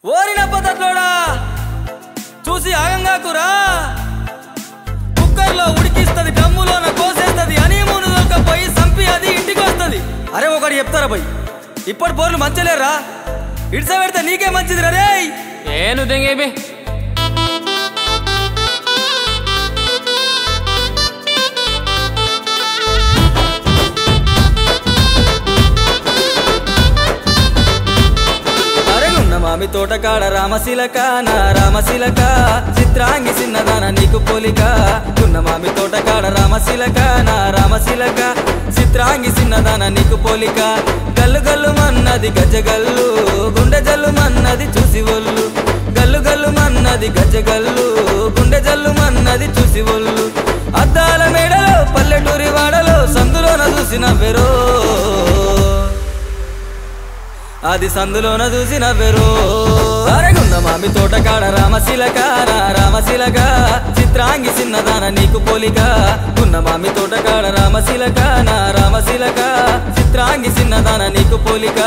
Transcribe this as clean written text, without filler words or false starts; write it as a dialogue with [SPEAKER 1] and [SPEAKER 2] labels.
[SPEAKER 1] ఓరిన పదట్లోడా చూసి ఆగంగాకురా కుక్కర్లో ఉడికిస్తది డ్రమ్ములోన కోసేస్తది హనీమూన్ దొరకపోయి సంపి అది ఇంటికి వస్తుంది. అరే ఒకటి చెప్తారా భయ్, ఇప్పటి బోర్లు మంచలేరా, ఇడిస పెడితే నీకే మంచిది రే.
[SPEAKER 2] ఏను దెంగేబి
[SPEAKER 1] మామి తోటకాడ రామశిలక నా రామశిలక చిత్రాంగి చిన్నదాన నీకు పోలిక. ఉన్న మామి తోటకాడ రామశిలక నా రామశిలక చిత్రాంగి చిన్నదాన నీకు పోలిక. గల్లు గల్లు మన్నది గజ్జగల్లు గుండె జల్లు మన్నది చూసి ఒళ్ళు. గల్లు గల్లు మన్నది గజ్జగల్లు గుండె జల్లు మన్నది చూసి ఒళ్ళు. అద్దాల మేడలో పల్లెటూరి వాడలో సందులోన చూసిన వెరో, అది సందులోన చూసిన వెరో. అరగున్న మామి తోటకాడ రామశిలక నా రామశిలక చిత్రాంగి చిన్నదాన నీకు పోలిక. ఉన్న మామి తోటకాడ రామశిలక నా రామశిలక చిత్రాంగి చిన్నదాన నీకు పోలిక.